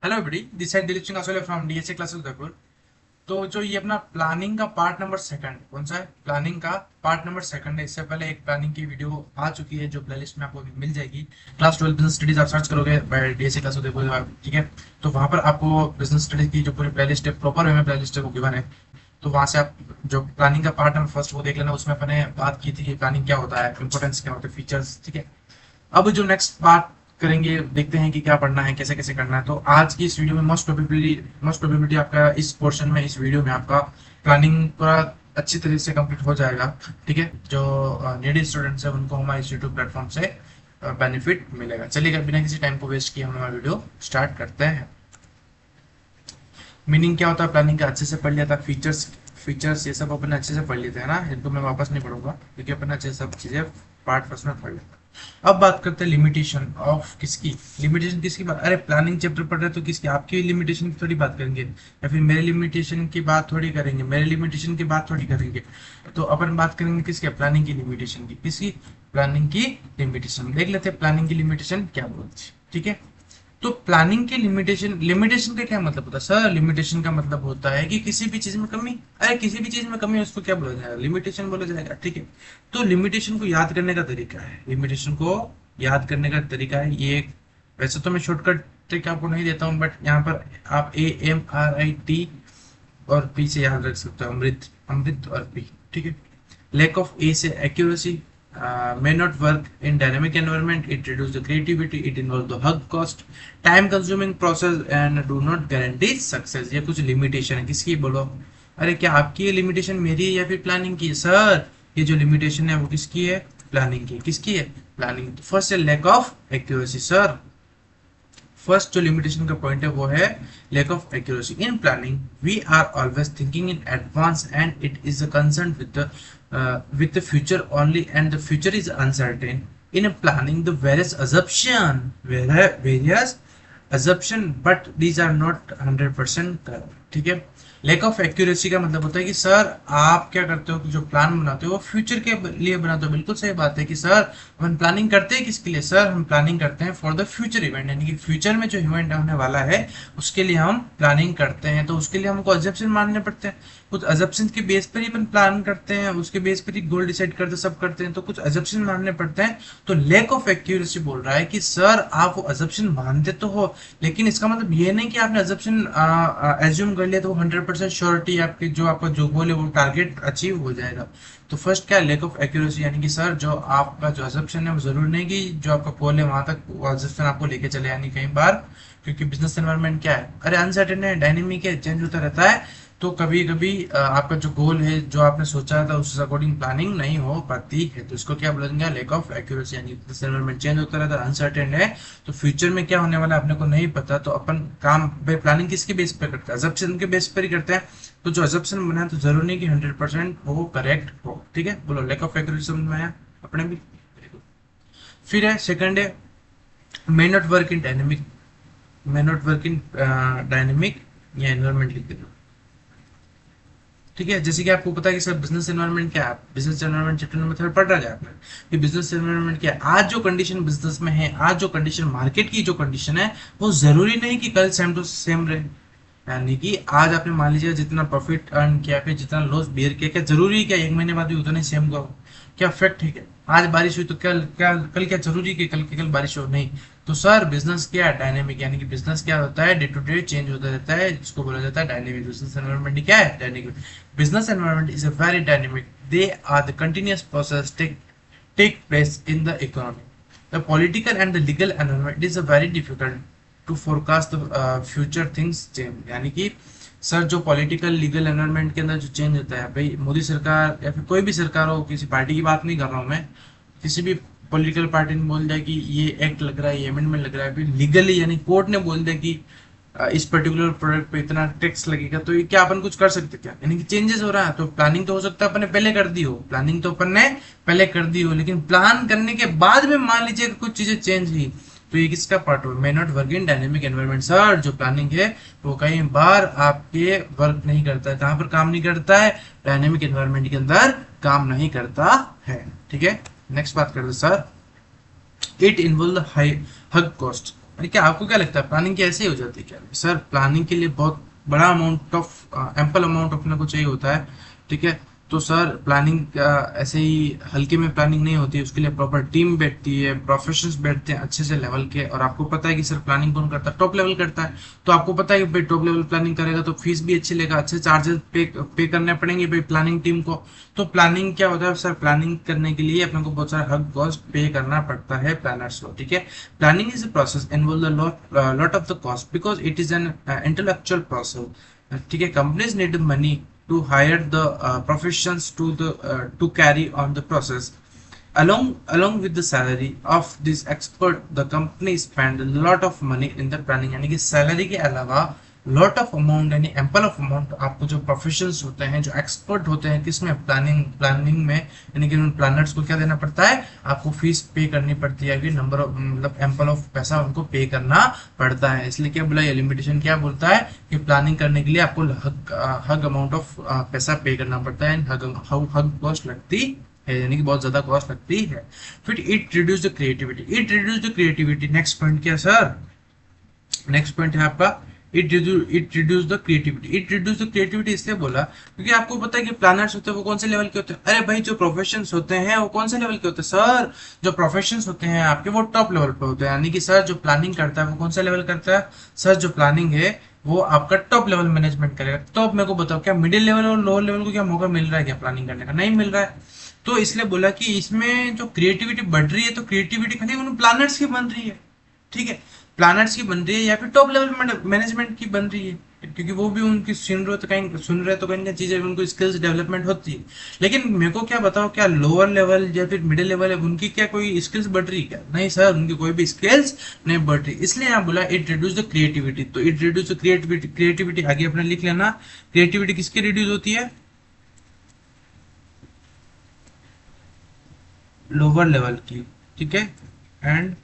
Hello everybody, this side Dilip Singh Asole from DSA classes Udaipur. तो जो ये अपना प्लानिंग का पार्ट नंबर सेकंड कौन सा है, प्लानिंग का पार्ट नंबर सेकंड है। इससे पहले एक प्लानिंग की वीडियो आ चुकी है जो प्लेलिस्ट में आपको मिल जाएगी। क्लास 12 बिजनेस स्टडीज आप सर्च करोगे बाय डीएसए क्लास उदयपुर, ठीक है। तो वहां पर आपको बिजनेस स्टडीज की जो पूरी प्लेलिस्ट है, प्रॉपर वे में प्लेलिस्ट है, वो गिवन है। तो वहां से आप जो प्लानिंग का पार्ट नंबर फर्स्ट वो देख लेना। उसमें अपने बात की थी कि प्लानिंग क्या होता है, इंपोर्टेंस क्या होता है, फीचर्स, ठीक है। अब जो नेक्स्ट पार्ट करेंगे, देखते हैं कि क्या पढ़ना है, कैसे कैसे करना है। तो आज की इस वीडियो में मोस्ट प्रोबेबिलिटी आपका इस पोर्शन में, इस वीडियो में आपका प्लानिंग पूरा अच्छी तरह से कंप्लीट हो जाएगा, ठीक है। जो नीडी स्टूडेंट्स है उनको हमारे यूट्यूब प्लेटफॉर्म से बेनिफिट मिलेगा। चलिए बिना किसी टाइम को वेस्ट किए हम हमारा वीडियो स्टार्ट करते हैं। मीनिंग क्या होता है प्लानिंग का अच्छे से पढ़ लिया था। फीचर्स फीचर्स ये सब अपन अच्छे से पढ़ लेते हैं ना, इनको मैं वापस नहीं पढ़ूंगा क्योंकि अपन अच्छे से सब चीजें पार्ट फर्स्ट में पढ़ लेते हैं। अब बात करते हैं लिमिटेशन ऑफ किसकी, लिमिटेशन किसकी बात। अरे प्लानिंग चैप्टर पढ़ रहे तो किसकी, आपकी लिमिटेशन की थोड़ी बात करेंगे या फिर मेरे लिमिटेशन की बात थोड़ी करेंगे, मेरे लिमिटेशन की बात थोड़ी करेंगे। तो अपन बात करेंगे किसके, प्लानिंग की लिमिटेशन की। किसकी, प्लानिंग की लिमिटेशन। देख लेते हैं प्लानिंग की लिमिटेशन क्या बोलती है, ठीक है। तो प्लानिंग की लिमिटेशन, लिमिटेशन का क्या मतलब होता है सर? लिमिटेशन का मतलब होता है कि किसी भी चीज में कमी। अरे किसी भी चीज में कमी है उसको क्या बोला जाएगा, लिमिटेशन बोला जाएगा, ठीक है। तो लिमिटेशन को याद करने का तरीका है, लिमिटेशन को याद करने का तरीका है ये। वैसे तो मैं शॉर्टकट ट्रिक आपको नहीं देता हूँ, बट यहाँ पर आप AMRIT और पी से याद रख सकते हो, अमृत, अमृत और पी, ठीक है। Lack of A से accuracy, may not work in dynamic environment. It reduces the creativity. It involves the hug cost, time consuming process and do not guarantee success. ये कुछ लिमिटेशन है किसकी बोलो। अरे क्या आपकी ये लिमिटेशन मेरी है या फिर प्लानिंग की? सर ये जो लिमिटेशन है वो किसकी है, प्लानिंग की। किसकी है, प्लानिंग। फर्स्ट है lack of accuracy. Sir first जो लिमिटेशन का पॉइंट है वो है lack of accuracy. In planning we are always thinking in advance and it is concern with the future only, and the future is uncertain. In planning the various assumption, but these are not 100% correct, ठीक है। Lack of accuracy का मतलब होता है कि sir आप क्या करते हो कि जो प्लान बनाते हो वो फ्यूचर के लिए बनाते हो। बिल्कुल सही बात है कि सर हम प्लानिंग करते हैं किसके लिए, सर हम प्लानिंग करते हैं फॉर द फ्यूचर इवेंट, यानी कि फ्यूचर में जो इवेंट होने वाला है उसके लिए हम प्लानिंग करते हैं। तो उसके लिए हमको अजम्पशन मानने पड़ते हैं। कुछ अजम्पशन के बेस पर ही अपन प्लान करते हैं, उसके बेस पर ही गोल डिसाइड करते हैं, सब करते हैं। तो कुछ अजम्पशन मानने पड़ते हैं। तो लैक ऑफ एक्यूरेसी बोल रहा है कि सर आप वो अजम्पशन मानते तो हो, लेकिन इसका मतलब ये नहीं कि आपने अजम्पशन एज्यूम कर लिया तो 100% श्योरिटी आपकी जो आपका जो गोल है वो टारगेट अचीव हो जाएगा। तो फर्स्ट क्या है, लैक ऑफ एक्यूरेसी, यानी कि सर जो आपका जो अजम्पशन है वो जरूर नहीं कि जो आपका गोल है वहां तक वो अजम्पशन आपको लेके चले। यानी कई बार क्योंकि बिजनेस एनवायरनमेंट क्या है, अरे अनसर्टेन है, डायनेमिक है, चेंज होता रहता है। तो कभी कभी आपका जो गोल है जो आपने सोचा था उस अकॉर्डिंग प्लानिंग नहीं हो पाती है। तो इसको क्या बोलेंगे, लैक ऑफ एक्यूरेसी। यानी बिजनेस एनवायरनमेंट चेंज होता रहता है, अनसर्टेन है, तो फ्यूचर में क्या होने वाला है अपने को नहीं पता। तो अपन काम भाई प्लानिंग किसके बेस पे करते हैं, अजम्पशन के बेस पर ही करते हैं। तो जो अजम्पशन बना है तो जरूरी नहीं कि 100% वो करेक्ट हो, ठीक है। बोलो लैक ऑफ एक्यूरेसी समझ में आया अपने भी। फिर है सेकंड है may not work in dynamic, may not work in dynamic या एनवायरमेंट लिख देना, ठीक है। जैसे कि आपको पता है कि सर बिजनेस एनवायरनमेंट क्या है, बिजनेस एनवायरनमेंट चैप्टर नंबर 3 पढ़ रहा है आपने कि बिजनेस एनवायरनमेंट क्या है। आज जो कंडीशन बिजनेस में है, आज जो कंडीशन मार्केट की जो कंडीशन है वो जरूरी नहीं कि कल सेम टू सेम रहे। यानी कि आज आपने मान लीजिए जितना प्रॉफिट अर्न किया फिर जितना लॉस बियर किया, क्या जरूरी है क्या एक महीने बाद भी उतना ही सेम का हो? क्या फैक्ट है क्या? आज बारिश हुई तो क्या क्या कल क्या जरूरी है कि कल की कल बारिश हो? नहीं। तो सर बिजनेस क्या है, डायनेमिक, यानी कि बिजनेस क्या होता है, डे टू डे चेंज होता रहता है, जिसको बोला जाता है डायनेमिक। बिजनेस एनवायरनमेंट क्या है, dynamic. Business environment is a very dynamic, they are the continuous process take place in the economy. The political and the legal environment is a very difficult to forecast the future things change। यानी कि sir जो political legal environment के अंदर जो change होता है, भाई मोदी सरकार या फिर कोई भी सरकार हो, किसी पार्टी की बात नहीं कर रहा हूँ मैं, किसी भी पॉलिटिकल पार्टी ने बोल दिया कि ये एक्ट लग रहा है, ये अमेंडमेंट लग रहा है, फिर लीगली यानी कोर्ट ने बोल दिया कि इस पर्टिकुलर प्रोडक्ट पे इतना टैक्स लगेगा, तो ये क्या अपन कुछ कर सकते क्या? यानी कि चेंजेस हो रहा है। तो प्लानिंग तो हो सकता है अपन ने पहले कर दी हो, प्लानिंग तो अपन ने पहले कर दी हो, लेकिन प्लान करने के बाद में मान लीजिए कुछ चीजें चेंज हुई, तो ये किसका पार्ट हो, may not work in dynamic environment. Sir जो प्लानिंग है वो कई बार आपके वर्क नहीं करता है। कहाँ पर काम नहीं करता है, डायनेमिक एनवायरनमेंट के अंदर काम नहीं करता है, ठीक है। नेक्स्ट बात करते sir, it involve high hug cost. अरे क्या आपको क्या लगता है प्लानिंग क्या ऐसे ही हो जाती है क्या? सर प्लानिंग के लिए बहुत बड़ा अमाउंट ऑफ एम्पल अमाउंट अपने को चाहिए होता है, ठीक है। तो सर प्लानिंग का ऐसे ही हल्के में प्लानिंग नहीं होती है, उसके लिए प्रॉपर टीम बैठती है, प्रोफेशनल्स बैठते हैं अच्छे से लेवल के। और आपको पता है कि सर प्लानिंग कौन करता है? टॉप लेवल करता है। तो आपको पता है कि भाई टॉप लेवल प्लानिंग करेगा तो फीस भी अच्छी लेगा, अच्छे चार्जेस पे करने पड़ेंगे भाई प्लानिंग टीम को। तो प्लानिंग क्या होता है सर? प्लानिंग करने के लिए अपने को बहुत सारा हक कॉस्ट पे करना पड़ता है प्लानर्स को, ठीक है। Planning is a process involve the lot of the cost because it is an intellectual process, ठीक है। Companies need money to hire the professions to carry on the process. Along with the salary of this expert, the company spend a lot of money in the planning, यानी कि salary के अलावा lot of amount यानी ample of amount आपको जो professionals होते हैं, जो एक्सपर्ट होते हैं किसमें? प्लानिंग में, यानी कि उन प्लानर्स को क्या देना पड़ता है? आपको फीस पे करनी पड़ती है, नंबर ऑफ मतलब एम्पल ऑफ पैसा उनको पे करना पड़ता है। इसलिए क्या बोला, ये लिमिटेशन क्या बोलता है कि प्लानिंग करने के लिए आपको हग अमाउंट ऑफ पैसा पे करना पड़ता है, हग कॉस्ट लगती है, यानी कि बहुत ज्यादा कॉस्ट लगती है। फिर it reduce the creativity, next point क्या सर? नेक्स्ट पॉइंट है आपका इट रिड्यूस द क्रिएटिविटी इसलिए बोला क्योंकि आपको पता है कि प्लानर्स होते हैं वो कौन से लेवल के होते हैं? अरे भाई जो प्रोफेशंस होते हैं वो कौन से लेवल के होते हैं सर? जो प्रोफेशंस होते हैं आपके वो टॉप लेवल पे होते हैं, यानी कि सर जो प्लानिंग करता है वो कौन सा लेवल करता है? सर जो प्लानिंग है वो आपका टॉप लेवल मैनेजमेंट करेगा। तो अब मेरे को बताओ क्या मिडिल लेवल और लोअर लेवल को क्या मौका मिल रहा है क्या प्लानिंग करने का? नहीं मिल रहा है। तो इसलिए बोला कि इसमें जो क्रिएटिविटी बढ़ रही है तो क्रिएटिविटी खाली उन प्लानर्स की बन रही है, ठीक है। प्लानर्स की बन रही है या फिर टॉप लेवल मैनेजमेंट की बन रही है, क्योंकि वो भी उनकी सुन रहे तो कहीं चीजें उनको स्किल्स डेवलपमेंट होती है। लेकिन मेरे को क्या बताओ क्या लोअर लेवल या फिर मिडिल लेवल है उनकी क्या कोई स्किल्स बढ़ रही है क्या? नहीं सर, उनकी कोई भी स्किल्स नहीं बढ़ रही। इसलिए यहाँ बोला इट रिड्यूस द क्रिएटिविटी। तो इट रिड्यूस द क्रिएटिविटी आगे अपने लिख लेना। क्रिएटिविटी किसकी रिड्यूस होती है? लोअर लेवल की, ठीक है, एंड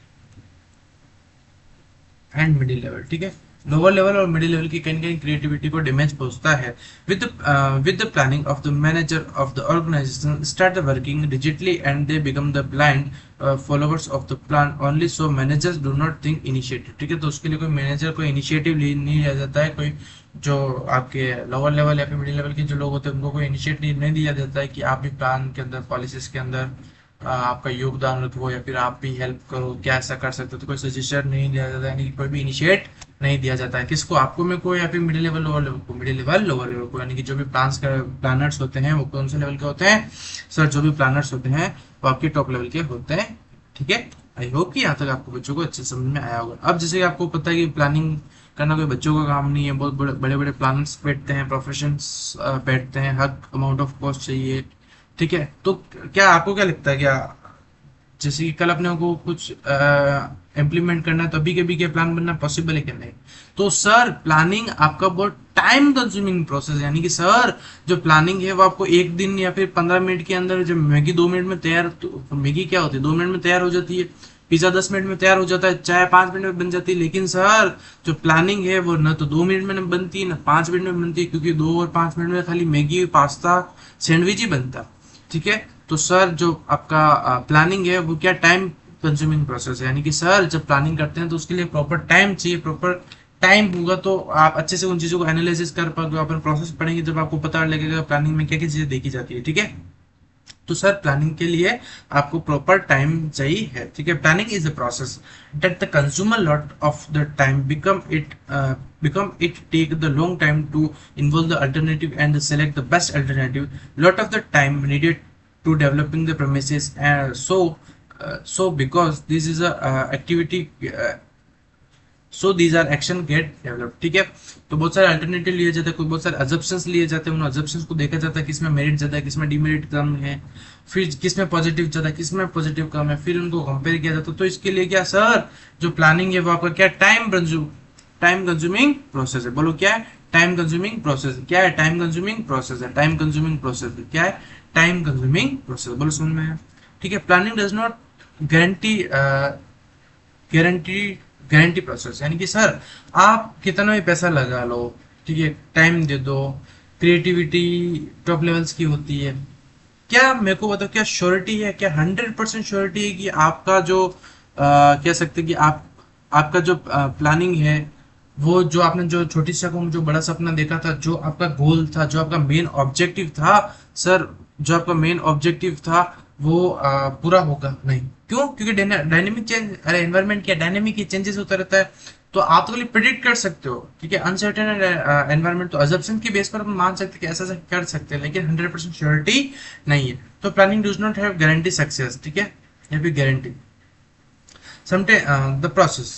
मिडिल लेवल, ठीक है। लोअर लेवल और मिडिल लेवल की कहीं कहीं क्रिएटिविटी को डैमेज पहुंचता है। With the planning of the manager of the organisation start working digitally and they become the blind followers of the plan only, so managers do not think initiative, ठीक है। तो उसके लिए कोई मैनेजर को इनिशिएटिव नहीं लिया जाता है, कोई जो आपके लोअर लेवल या फिर मिडिल लेवल के जो लोग होते हैं उनको कोई इनिशिएटिव नहीं दिया जाता है कि आप भी प्लान के अंदर पॉलिसीज के अंदर आपका योगदान हो या फिर आप भी हेल्प करो, क्या ऐसा कर सकते हो। तो कोई सजेशन नहीं दिया जाता है, यानी कि कोई भी इनिशिएट नहीं दिया जाता है। किसको? आपको मेरे को या फिर मिडिल लेवल लोअर लेवल को? मिडिल लेवल लोअर लेवल को, यानी कि जो भी प्लानर्स होते हैं वो कौन से लेवल के होते हैं सर? जो भी प्लानर्स होते हैं वो आपके टॉप लेवल के होते हैं, ठीक है। आई होप कि यहाँ तक आपको बच्चों को अच्छे समझ में आया होगा। अब जैसे कि आपको पता है कि प्लानिंग करना कोई बच्चों का काम नहीं है, बहुत बड़े बड़े प्लानर्स बैठते हैं, प्रोफेशंस बैठते हैं, हर अमाउंट ऑफ कॉस्ट चाहिए, ठीक है। तो क्या आपको क्या लगता है, क्या जैसे कि कल अपने को कुछ इम्प्लीमेंट करना है तो अभी के भी क्या प्लान बनना पॉसिबल है क्या? नहीं। तो सर प्लानिंग आपका बहुत टाइम कंज्यूमिंग प्रोसेस है, यानी कि सर जो प्लानिंग है वो आपको एक दिन या फिर 15 मिनट के अंदर, जब मैगी 2 मिनट में तैयार, तो मैगी क्या होती है 2 मिनट में तैयार हो जाती है, पिज्जा 10 मिनट में तैयार हो जाता है, चाय 5 मिनट में बन जाती है। लेकिन सर जो प्लानिंग है वो न तो 2 मिनट में बनती है, ना 5 मिनट में बनती है, क्योंकि 2 और 5 मिनट में खाली मैगी, पास्ता, सैंडविच ही बनता है, ठीक है। तो सर जो आपका प्लानिंग है वो क्या टाइम कंज्यूमिंग प्रोसेस है, यानी कि सर जब प्लानिंग करते हैं तो उसके लिए प्रॉपर टाइम चाहिए। प्रॉपर टाइम होगा तो आप अच्छे से उन चीजों को एनालिसिस कर पाओगे, अपन प्रोसेस पढ़ेंगे जब आपको पता लगेगा प्लानिंग में क्या क्या चीजें देखी जाती है, ठीक है। तो सर प्लानिंग के लिए आपको प्रॉपर टाइम चाहिए है, ठीक है। Planning is a process that the consumer lot of the time become it take the long time to involve the alternative and select the best alternative, lot of the time needed to developing the premises, and so because this is a activity, so these are action get develop, ठीक है। तो बहुत सारे alternative लिए जाते हैं, कोई बहुत सारे अजप्शंस लिए जाते हैं, उन अजप्शंस को देखा जाता है किसमें मेरिट ज्यादा है, किसमें डिमेरिट कम है, फिर किसमें पॉजिटिव ज्यादा है, किसमें पॉजिटिव कम है, फिर उनको कंपेयर किया जाता है। तो इसके लिए क्या सर जो प्लानिंग है वो आपका क्या टाइम कंज्यूमिंग प्रोसेस है। बोलो क्या है? Time consuming process. क्या है? टाइम कंज्यूमिंग प्रोसेस है। टाइम कंज्यूमिंग प्रोसेस क्या है? Time consuming process. बोलो समझ में आया? ठीक है। Planning does not guarantee guarantee guarantee process, यानी कि सर आप कितना भी पैसा लगा लो, ठीक है, टाइम दे दो, क्रिएटिविटी टॉप लेवल्स की होती है, क्या मेरे को बताओ क्या श्योरिटी है, क्या 100% श्योरिटी है कि आपका जो कह सकते हैं कि आपका जो प्लानिंग है, वो जो आपने जो छोटी सी जो बड़ा सपना देखा था, जो आपका गोल था, जो आपका मेन ऑब्जेक्टिव था सर, जो आपका मेन ऑब्जेक्टिव था वो पूरा होगा नहीं। क्यों? क्योंकि डायनेमिक चेंज, अरे एनवायरनमेंट क्या डायनेमिक ही चेंजेस होता रहता है। तो आप तो खाली प्रिडिक्ट कर सकते हो, ठीक है, अनसर्टेन एनवायरनमेंट, तो अजम्पशन की बेस पर हम मान सकते हैं कि ऐसा ऐसा कर सकते हैं, लेकिन 100% श्योरिटी नहीं है। तो planning does not have guarantee success, ठीक है, या फिर guarantee. Sometimes the process,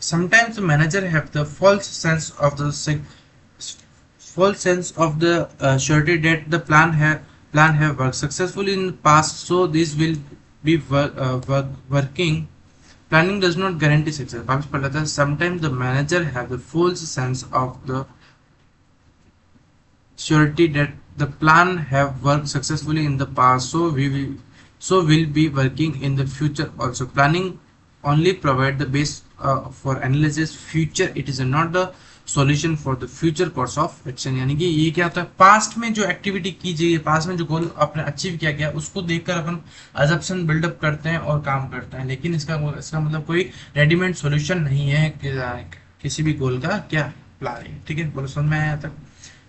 sometimes the manager have the false sense of the surety that the plan have worked successfully in the past, so this will be working. Planning does not guarantee success. वापस पढ़ लेते हैं. Sometimes the manager have the false sense of the surety that the plan have worked successfully in the past, so will be working in the future also. Planning only provide the base for analysis future, it is not the solution for the future course of action। यानी कि ये क्या होता है, past में जो activity की गई, पास्ट में जो गोल आपने अचीव किया गया, उसको देखकर अपन अजम्पशन बिल्डअप करते हैं और काम करते हैं, लेकिन इसका मतलब कोई रेडीमेड सॉल्यूशन नहीं है किसी भी गोल का क्या प्लानिंग, ठीक है, बोलो समझ में आया तक।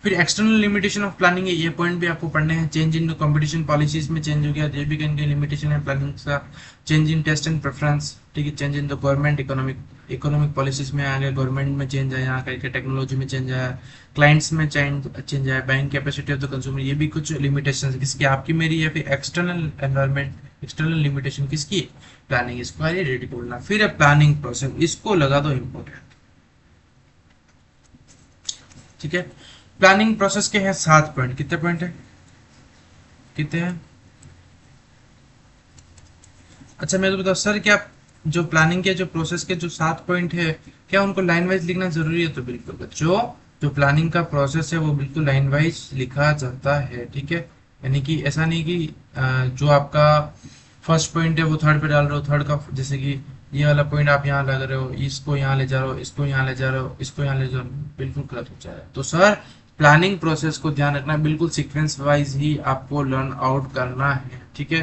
फिर एक्सटर्नल लिमिटेशन ऑफ प्लानिंग है, ये पॉइंट भी आपको पढ़ने हैं। चेंज इन कंपटीशन पॉलिसीज में चेंज हो गया, ये भी कहीं लिमिटेशन है प्लानिंग का। Change in taste and preference, ठीक है, change in the government economic policies में आ गया, गवर्नमेंट में चेंज आया, यहाँ करके टेक्नोलॉजी में चेंज आया, क्लाइंट्स में चेंज आया, bank capacity of the consumer, ये भी कुछ लिमिटेशन किसकी, आपकी मेरी, या फिर एक्सटर्नल एनवायरमेंट एक्सटर्नल लिमिटेशन किसकी, प्लानिंग, इसको रेडी बोलना। फिर है प्लानिंग प्रोसेस, इसको लगा दो इम्पोर्टेंट, ठीक है। प्लानिंग प्रोसेस के हैं 7 पॉइंट, कितने पॉइंट है, कितने हैं? अच्छा मैं तो बताओ सर, क्या जो प्लानिंग के जो प्रोसेस के जो 7 पॉइंट है, क्या उनको लाइन वाइज लिखना जरूरी है? तो बिल्कुल बच्चों, जो प्लानिंग का प्रोसेस है वो बिल्कुल लाइन वाइज लिखा जाता है, ठीक है। यानी कि ऐसा नहीं कि जो आपका फर्स्ट पॉइंट है वो थर्ड पे डाल रहे हो, थर्ड का जैसे कि ये वाला पॉइंट आप यहाँ लगा रहे हो, इसको यहाँ ले जा रहे हो, इसको यहाँ ले जा रहे हो, इसको यहाँ ले जा रहे हो, बिल्कुल गलत हो जाएगा। तो सर प्लानिंग प्रोसेस को ध्यान रखना है, बिल्कुल सीक्वेंस वाइज ही आपको लर्न आउट करना है, ठीक है।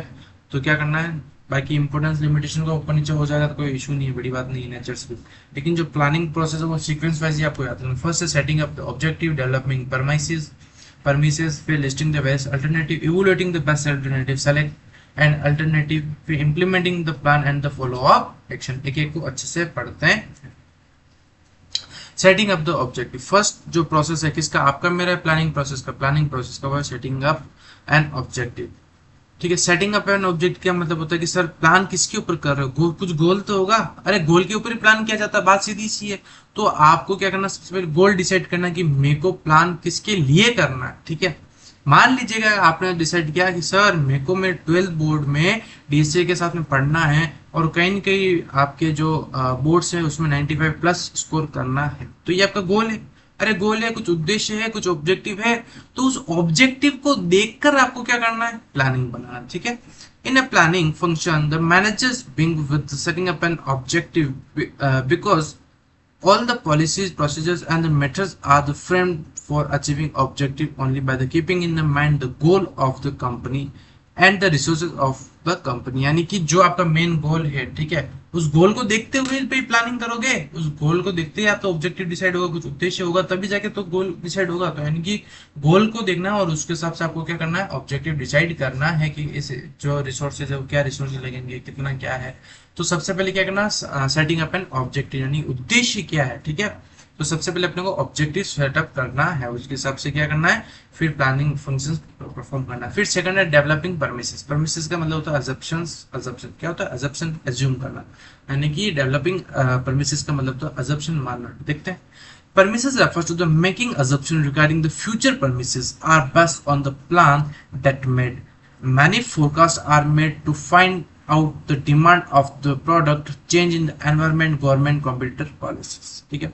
तो क्या करना है, बाकी इंपोर्टेंस लिमिटेशन का ऊपर नीचे हो जाएगा तो कोई इशू नहीं है, बड़ी बात नहीं है, नेचर से। लेकिन जो प्लानिंग प्रोसेस है वो सीक्वेंस वाइज ही आपको याद रखना। फर्स्ट है setting up the objective, developing premises, फिर listing the best alternative, evaluating the best alternative, select and alternative, फिर implementing the plan and the follow up action. एक एक को अच्छे से पढ़ते हैं। Setting up the objective, first जो प्रोसेस है किसका, आपका मेरा प्लानिंग प्रोसेस का वो सेटिंग अप एन ऑब्जेक्टिव, ठीक है। सेटिंग अप एन ऑब्जेक्ट क्या मतलब होता है कि सर प्लान किसके ऊपर कर रहे हो, कुछ गोल तो होगा, अरे गोल के ऊपर ही प्लान किया जाता है, बात सीधी सी है। तो आपको क्या करना, सबसे पहले गोल डिसाइड करना कि मेरे को प्लान किसके लिए करना है, ठीक है। मान लीजिएगा आपने डिसाइड किया कि सर मेरे को मेरे 12th बोर्ड में डीएसए के साथ में पढ़ना है और कहीं न कहीं आपके जो बोर्ड्स है उसमें 95 प्लस स्कोर करना है, तो ये आपका गोल है। अरे गोल है, कुछ उद्देश्य है, कुछ ऑब्जेक्टिव है, तो उस ऑब्जेक्टिव को देखकर आपको क्या करना है, प्लानिंग बनाना, ठीक है। In a planning function the managers बिंग with setting up an objective because all the policies, procedures and the methods are the framed for achieving objective only by the keeping in the mind the goal of the company and the resources of the company। यानी कि जो आपका main goal है, ठीक है, उस गोल को देखते हुए भी प्लानिंग करोगे, उस गोल को देखते ही आपका ऑब्जेक्टिव डिसाइड होगा, कुछ उद्देश्य होगा, तभी जाके तो गोल डिसाइड होगा। तो यानी कि गोल को देखना है और उसके हिसाब से आपको क्या करना है, ऑब्जेक्टिव डिसाइड करना है कि इस जो रिसोर्सेज है वो क्या रिसोर्सेज लगेंगे, कितना क्या है। तो सबसे पहले क्या करना, सेटिंग अप एन ऑब्जेक्टिव, यानी उद्देश्य क्या है, ठीक है। तो सबसे पहले अपने को ऑब्जेक्टिव सेटअप करना है, उसके हिसाब से क्या करना है, फिर प्लानिंग फंक्शंस परफॉर्म करना है। फिर सेकंड है डेवलपिंग परमिसेस का मतलब होता है अजम्पशन क्या होता है, अजम्पशन एज्यूम करना, यानी कि डेवलपिंग परमिसेस का मतलब तो अजम्पशन मानना। देखते हैं, Premises refers to the making assumption regarding the future. Premises are based on the plan that made. Many forecasts are made to find out the demand of the product, change in the environment, government, competitor policies, ठीक है।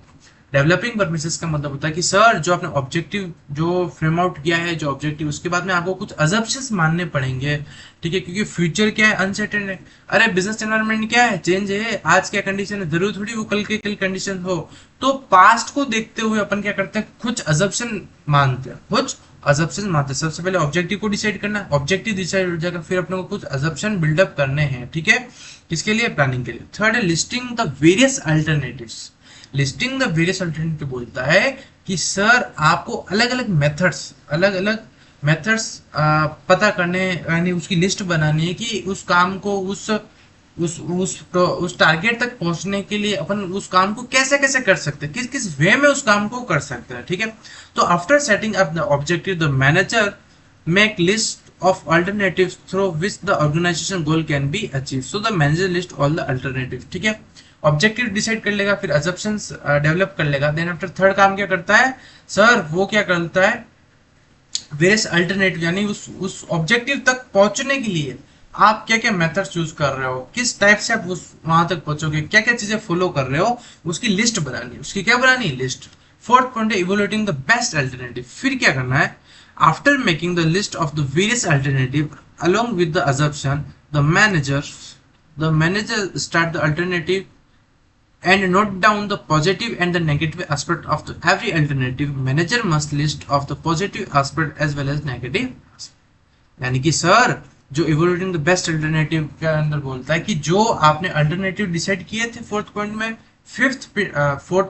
Developing premises का मतलब होता है कि sir जो आपने objective जो फ्रेम आउट किया है, जो ऑब्जेक्टिव, उसके बाद में आपको कुछ अजम्पशंस मानने पड़ेंगे, ठीक है, क्योंकि फ्यूचर क्या है, अनसर्टेन है। अरे बिजनेस एनवायरनमेंट क्या है, चेंज है, आज क्या कंडीशन है, जरूर थोड़ी वो कल के कल कंडीशन हो। तो पास्ट को देखते हुए अपन क्या करते हैं, कुछ अजम्पशन मानते हैं, कुछ अजम्पशन मानते हैं। सबसे पहले ऑब्जेक्टिव को डिसाइड करना, ऑब्जेक्टिव डिसाइड हो जाएगा, फिर अपने को कुछ अजम्पशन बिल्डअप करने हैं, ठीक है, किसके लिए, प्लानिंग के लिए। थर्ड है listing the various alternatives. Listing the various alternative बोलता है कि सर आपको अलग अलग मेथड्स पता करने, यानी उसकी लिस्ट बनानी है कि उस काम को उस टारगेट तक पहुंचने के लिए अपन उस काम को कैसे कैसे कर सकते हैं, किस किस वे में उस काम को कर सकते हैं, ठीक है। तो after setting up the objective the manager make list of alternatives through which the organisation goal can be achieve. So the manager list all the alternative, ठीक है। ऑब्जेक्टिव डिसाइड कर लेगा, फिर अजम्पशंस डेवलप कर लेगा। देन आफ्टर थर्ड काम क्या करता है सर, वो क्या करता है वेरियस अल्टरनेटिव, यानी उस ऑब्जेक्टिव तक पहुंचने के लिए आप क्या क्या मेथड चूज कर रहे हो, किस टाइप से आप उस वहां तक पहुंचोगे, क्या क्या चीजें फॉलो कर रहे हो, उसकी लिस्ट बनानी है। उसकी क्या बनानी है, लिस्ट। फोर्थ पॉइंट है इवोल्यूटिंग द बेस्ट अल्टरनेटिव। फिर क्या करना है, after making the list of the various alternative along with the assumption the manager start the alternative and note down the positive and the negative aspect of every alternative. Manager must list of the positive aspect as well as negative aspect. यानी कि sir जो इवोल्यूटिंग the best alternative के अंदर बोलता है कि जो आपने अल्टरनेटिव डिसाइड किए थे फोर्थ पॉइंट में, फोर्थ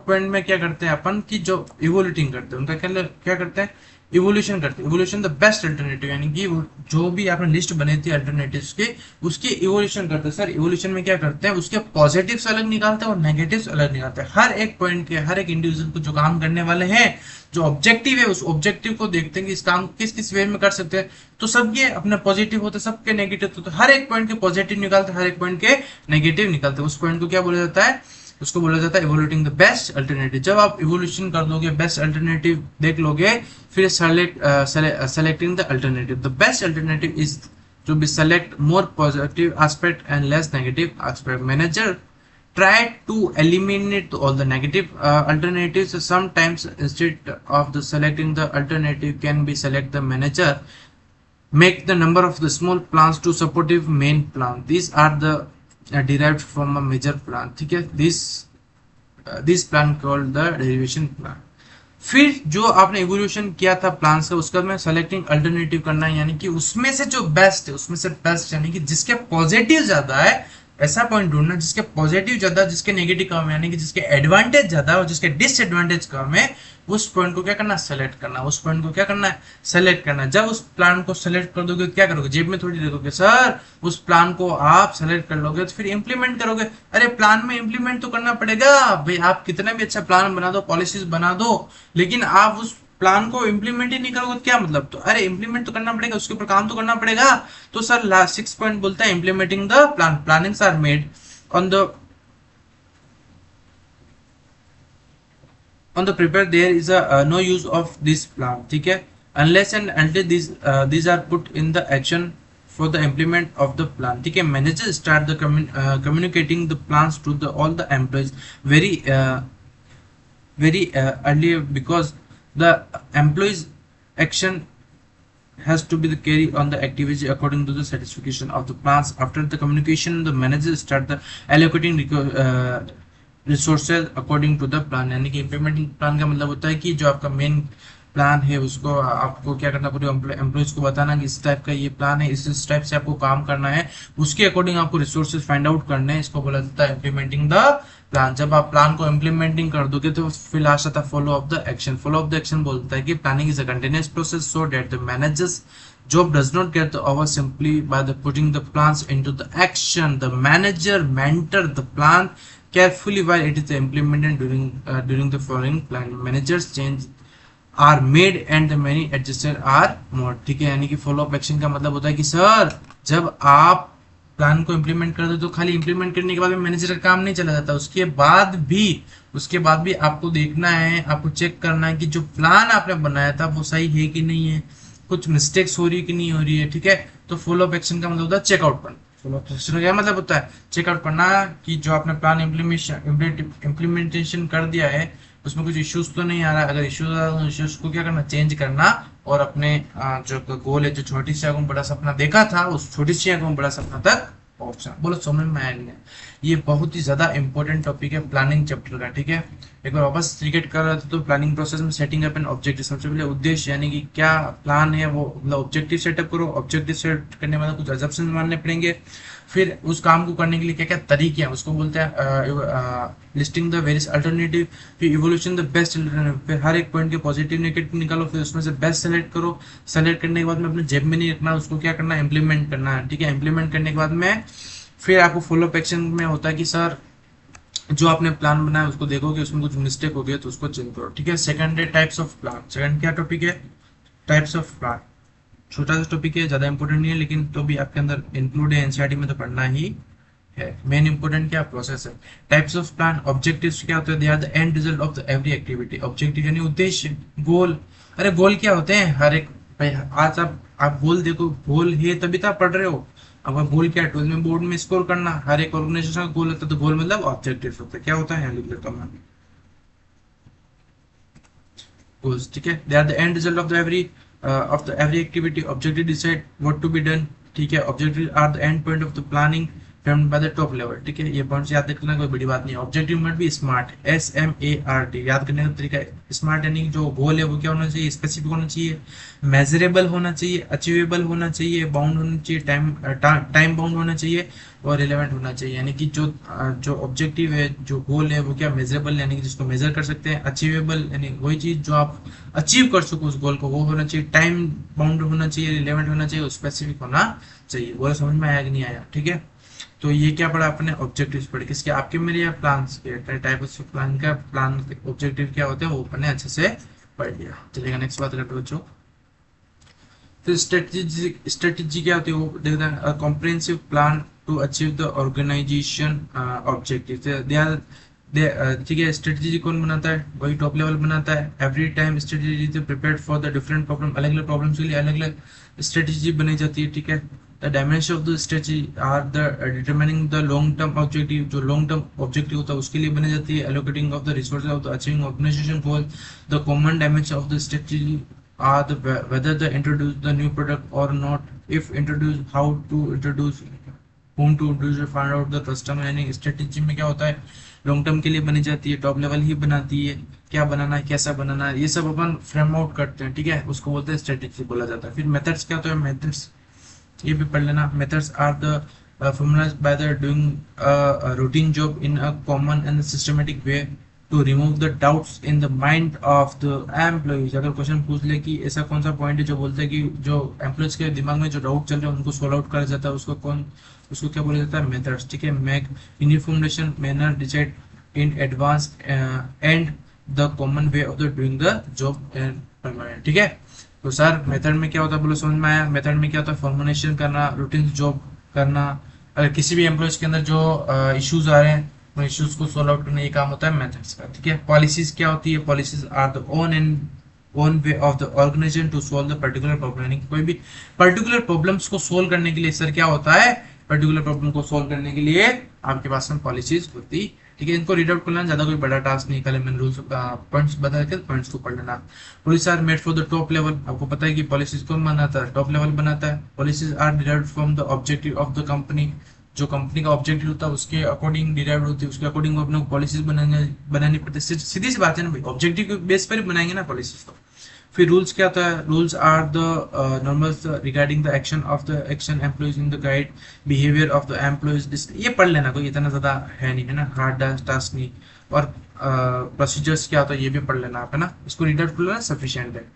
पॉइंट में क्या करते हैं अपन कि जो इवोल्यूटिंग करते हैं उनका क्या करते हैं, इवोल्यूशन करते हैं। इवोल्यूशन द बेस्ट अल्टरनेटिव, यानी कि जो भी आपने लिस्ट बनी थी अल्टरनेटिव्स के, उसकी इवोल्यूशन करते हैं। सर इवोल्यूशन में क्या करते हैं, उसके पॉजिटिव्स अलग निकालते हैं और नेगेटिव्स अलग निकालते हैं। हर एक पॉइंट के, हर एक इंडिविजुअल को जो काम करने वाले हैं, जो ऑब्जेक्टिव है, उस ऑब्जेक्टिव को देखते हैं कि इस काम किस किस वे में कर सकते हैं। तो सबके अपने पॉजिटिव होते, सबके नेगेटिव होते, हर एक पॉइंट के पॉजिटिव निकालते, हर एक पॉइंट के नेगेटिव निकालते। उस पॉइंट को क्या बोला जाता है, उसको बोला जाता है इवोल्यूटिंग द बेस्ट अल्टरनेटिव। जब आप इवोल्यूशन कर दोगे, बेस्ट अल्टरनेटिव देख लोगे, फिर selecting the alternative. The best alternative is to be select more positive aspect and less negative aspect. Manager try to eliminate all the negative alternatives. Sometimes instead of the selecting the alternative can be select the manager make the number of the small plans to supportive main plan. These are the derived from a major plan, ठीक है। this plan called the derivation plan. फिर जो आपने evolution किया था plans का, उसका में सेलेक्टिंग अल्टरनेटिव करना है, यानी कि उसमें से जो बेस्ट है, उसमें से बेस्ट यानी कि जिसके पॉजिटिव ज्यादा है, ऐसा पॉइंट ढूंढना जिसके पॉजिटिव ज्यादा, जिसके नेगेटिव कम है, यानी कि जिसके एडवांटेज ज्यादा और जिसके डिसएडवांटेज कम है, उस पॉइंट को क्या करना, सेलेक्ट करना। उस पॉइंट को क्या करना है, सेलेक्ट करना। जब उस प्लान को सेलेक्ट कर दोगे, क्या करोगे, जेब में थोड़ी रखोगे सर, उस प्लान को आप सेलेक्ट कर लोगे तो फिर इंप्लीमेंट करोगे। अरे प्लान में इंप्लीमेंट तो करना पड़ेगा भाई, आप कितना भी अच्छा प्लान बना दो, पॉलिसीज बना दो, लेकिन आप उस प्लान को इंप्लीमेंट ही नहीं करोगे तो क्या मतलब। तो अरे इंप्लीमेंट तो करना पड़ेगा, उसके ऊपर काम तो करना पड़ेगा। तो सर लास्ट 6 पॉइंट बोलता है implementing the plan. Plannings are made on the prepare there is a no use of this plan, ठीक है, unless and until these are put in the action for the implement of the plan, ठीक है। manager start the communicating the plans to the all the employees very early, because the employees action has to be the carry on the activity according to the satisfaction of the plans. After the communication the manager start the allocating resources according to the plan, यानी कि implementing plan का मतलब होता है कि जो आपका main plan है उसको आपको क्या करना, पूरे एम्प्लॉइज को बताना कि इस टाइप का ये प्लान है, इस टाइप से आपको काम करना है, उसके अकॉर्डिंग आपको रिसोर्सेज फाइंड आउट करने हैं। इसको बोला जाता है इम्प्लीमेंटिंग द प्लान। जब आप प्लान को इम्प्लीमेंटिंग कर दोगे तो फिर लास्ट आता है follow of the action. Follow of the action बोलता है कि planning is a continuous process so that the managers job does not get over simply by the putting the plans into the action. The manager mentor the plan carefully while it is implemented during the following plan. Managers change are made and the many adjusted are more, ठीक है। यानी कि follow up action का मतलब होता है कि sir जब आप प्लान को इम्प्लीमेंट कर दो तो खाली इम्प्लीमेंट करने के बाद मैनेजर का काम नहीं चला जाता, उसके बाद भी आपको देखना है, आपको चेक करना है कि जो प्लान आपने बनाया था वो सही है कि नहीं है, कुछ मिस्टेक्स हो रही है कि नहीं हो रही है, ठीक है। तो फॉलो अप एक्शन का मतलब होता है चेकआउट करना। फॉलो अप एक्शन का क्या मतलब होता है, चेकआउट करना कि जो आपने प्लान इम्प्लीमेंटेशन कर दिया है उसमें कुछ इश्यूज तो नहीं आ रहा। अगर इश्यूज आ रहा है इश्यूज को क्या करना, चेंज करना, और अपने जो गोल है, जो छोटी सी आगू बड़ा सपना देखा था, उस छोटी सी आगू बड़ा सपना तक पहुंचना। बोलो समझ में आया नहीं? ये बहुत ही ज्यादा इंपॉर्टेंट टॉपिक है प्लानिंग चैप्टर का, ठीक है। एक बार वापस रिकेट कर रहा था तो प्लानिंग प्रोसेस में सेटिंग अप एन ऑब्जेक्टिव, सबसे पहले उद्देश्य यानी कि क्या प्लान है वो मतलब ऑब्जेक्टिव सेटअप करो, ऑब्जेक्टिव सेट करने के बाद कुछ अजम्पशन मानने पड़ेंगे, फिर उस काम को करने के लिए क्या क्या तरीके हैं उसको बोलते हैं लिस्टिंग द वेरियस अल्टरनेटिव, फिर इवोल्यूशन द बेस्ट अल्टरनेटिव, फिर हर एक पॉइंट के पॉजिटिव नेगेटिव निकालो, फिर उसमें से बेस्ट सेलेक्ट करो, सेलेक्ट करने के बाद में अपने जेब में नहीं रखना, उसको क्या करना है इंप्लीमेंट करना है, ठीक है। इंप्लीमेंट करने के बाद में फिर आपको फॉलोअप एक्शन में होता है कि सर जो आपने प्लान बनाया उसको देखो कि उसमें कुछ मिस्टेक हो गया तो उसको चेंज करो, ठीक है। सेकंड है टाइप्स ऑफ प्लान, सेकंड क्या टॉपिक है टाइप्स ऑफ प्लान, छोटा सा टॉपिक है, ज्यादा इंपॉर्टेंट नहीं है लेकिन तो भी आपके अंदर इंक्लूड है, एनसीईआरटी में तो पढ़ना ही है। मेन इंपॉर्टेंट क्या प्रोसेस है। टाइप्स ऑफ प्लान, ऑब्जेक्टिव्स क्या होते हैं, they are the end result of the every activity, objective यानी उद्देश्य, गोल, अरे गोल क्या होते हैं हर एक भाई, आज आप गोल देखो, गोल है तभी तो आप पढ़ रहे हो। अब गोल क्या है, 12 में बोर्ड में स्कोर करना, हर एक ऑर्गेनाइजेशन का गोल होता है, तो गोल मतलब ऑब्जेक्टिव होता है, क्या होता है लिख लेता हूँ मैं goals, ठीक है। They are the end result of the every activity, objective decide what to be done, ठीक है। Objective are the end point of the planning framed by the top level, ठीक है। ये पॉइंट्स याद रखना कोई बड़ी बात नहीं है। Objective must be smart, SMART, याद करने का तरीका स्मार्ट यानी जो गोल है वो क्या होना चाहिए, स्पेसिफिक होना चाहिए, मेजरेबल होना चाहिए, अचीवेबल होना चाहिए, बाउंड होना चाहिए, टाइम बाउंड होना चाहिए और रिलेवेंट होना चाहिए। यानी कि जो ऑब्जेक्टिव है, जो गोल है वो क्या मेजरेबल यानी कि जिसको मेजर कर सकते हैं, अचीवेबल यानी वही चीज जो आप अचीव कर सको उस गोल को वो होना चाहिए, टाइम बाउंड होना चाहिए, रिलेवेंट होना चाहिए, स्पेसिफिक होना चाहिए। वो समझ में आया कि नहीं आया, ठीक है। तो ये क्या पढ़ा अपने ऑब्जेक्टिव्स पढ़े, किसके आपके मेरे या प्लान्स के, टाइप ऑफ प्लान का प्लान ऑब्जेक्टिव क्या होते हैं वो अपने अच्छे से पढ़ लिया। चलेगा नेक्स्ट बात करते बच्चों। फिर स्ट्रेटेजी क्या होती है वो देखते हैं, comprehensive plan to achieve the organisation objective, they are ठीक है। स्ट्रेटेजी कौन बनाता है, वही टॉप लेवल बनाता है। Every time strategy is prepared for the different problem, अलग अलग प्रॉब्लम्स के लिए अलग अलग स्ट्रेटेजी बनाई जाती है, ठीक है। The dimension of the strategy are the determining the long term objective, जो लॉन्ग टर्म ऑब्जेक्टिव होता है उसके लिए बनाई जाती है। Allocating of the resources of the achieving organisation goal, the common dimension of the strategy are the whether they introduce the new product or not, if introduce how to introduce, whom to introduce, find out the customer। यानी strategy में क्या होता है long term के लिए बनी जाती है, टॉप लेवल ही बनाती है, क्या बनाना है कैसा बनाना है ये सब अपन फ्रेम आउट करते हैं, ठीक है, उसको बोलते हैं स्ट्रेटेजी बोला जाता है। फिर मेथड्स क्या होता है, मेथड्स ये भी पढ़ लेना। Methods are the formalized by the doing a routine job in a common and systematic way to remove the doubts in the mind of the employees। अगर क्वेश्चन पूछ ले कि ऐसा कौन सा पॉइंट है जो बोलता है कि जो एम्प्लॉयज के दिमाग में जो डाउट चल रहे हैं उनको सोल्व आउट करा जाता है, उसको क्या बोला जाता है, मेथड्स, ठीक है। Make uniformation manner decide in advance and the common way of the doing the job permanent, ठीक है। तो सर मेथड में क्या होता है बोलो, समझ में आया। मेथड में क्या होता है, फॉर्मुलेशन करना, रूटीन जॉब करना, अगर किसी भी एम्प्लॉयज के अंदर जो इश्यूज आ रहे हैं उन इश्यूज को सॉल्व आउट करना, ये काम होता है मेथड्स का, ठीक है। पॉलिसीज क्या होती है, policies are the own way of the organisation to solve the particular problem, यानी कोई भी पर्टिकुलर प्रॉब्लम्स को सोल्व करने के लिए सर क्या होता है, पर्टिकुलर प्रॉब्लम को सोल्व करने के लिए आपके पास में पॉलिसीज होती, ठीक है। इनको रीड आउट करना ज्यादा कोई बड़ा टास्क नहीं, कल मैंने रूल्स पॉइंट्स बता के पॉइंट्स को पढ़ लेना। Policies are made for the top level, आपको पता है कि पॉलिसीज कौन बनाता है, टॉप लेवल बनाता है। Policies are derived from the objective of the company, जो कंपनी का ऑब्जेक्टिव होता है उसके अकॉर्डिंग डिराइव्ड होती है, उसके अकॉर्डिंग अपने पॉलिसीज बनानी पड़ती है। सीधी सी बात है ना भाई, ऑब्जेक्टिव के बेस पर ही बनाएंगे ना पॉलिसीज तो। फिर रूल्स क्या होता है, rules are the normals regarding the action of the action employees in the guide behaviour of the employees, ये पढ़ लेना, कोई इतना ज्यादा है नहीं, है ना, हार्ड टास्क नहीं। और प्रोसीजर्स क्या होता है ये भी पढ़ लेना आप, है ना, इसको रीड आउट कर लेना सफिशिएंट है।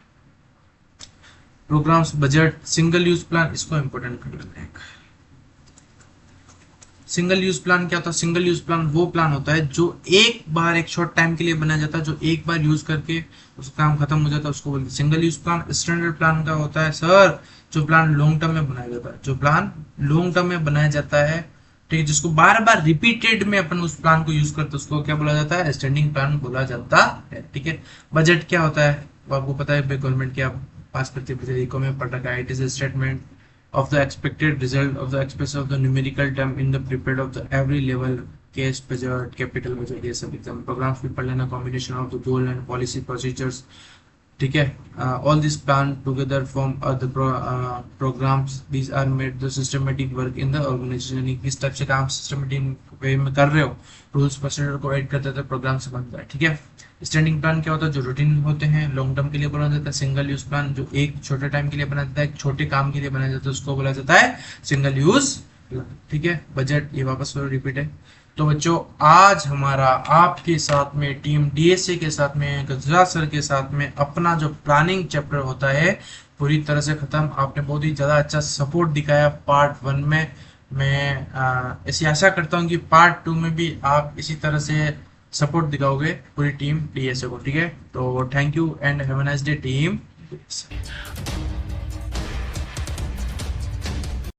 Programmes, budget, single use plan, इसको इंपॉर्टेंट कर लेना है। सिंगल यूज प्लान क्या होता है, सिंगल यूज प्लान वो प्लान होता है जो एक बार एक शॉर्ट टाइम के लिए बनाया जाता है, जो एक बार यूज करके उसका काम खत्म हो जाता है, उसको बोलते हैं single use plan. Standard plan का होता है सर जो प्लान लॉन्ग टर्म में बनाया जाता है, जो प्लान लॉन्ग टर्म में बनाया जाता है, ठीक है, जिसको बार बार रिपीटेड में अपन उस प्लान को यूज करते हैं उसको क्या बोला जाता है, स्टैंडिंग प्लान बोला जाता है, ठीक है। बजट क्या होता है वो आपको पता है, गवर्नमेंट क्या पास करती है, में पढ़ रखा है, it is a statement of the expected result of the express of the numerical term in the prepared of the every level, case budget, capital budget, ये सब एकदम प्रोग्राम्स भी पढ़ लेना। Combination of the goal and policy procedures, ठीक है। All this plan together form the programmes, these are made the systematic work in the organisation, यानी किस टाइप से काम सिस्टमेटिक वे में कर रहे हो, रूल्स प्रोसीजर को ऐड करते थे, प्रोग्राम से बनता है। ठीक है। स्टैंडिंग प्लान क्या होता है, जो रूटीन होते हैं, लॉन्ग टर्म के लिए बनाया जाता है। सिंगल यूज प्लान जो एक छोटे टाइम के लिए बनाया जाता है, एक छोटे काम के लिए बनाया जाता है, उसको बोला जाता है सिंगल यूज प्लान। ठीक है। बजट, ये वापस रिपीट है। तो बच्चों आज हमारा आपके साथ में टीम डीएसए के साथ में गुजरात सर के साथ में अपना जो प्लानिंग चैप्टर होता है पूरी तरह से खत्म। आपने बहुत ही ज़्यादा अच्छा सपोर्ट दिखाया पार्ट 1 में। मैं ऐसी आशा करता हूँ कि पार्ट 2 में भी आप इसी तरह से सपोर्ट दिखाओगे पूरी टीम डीएसए को। ठीक है। तो thank you and have a nice day team.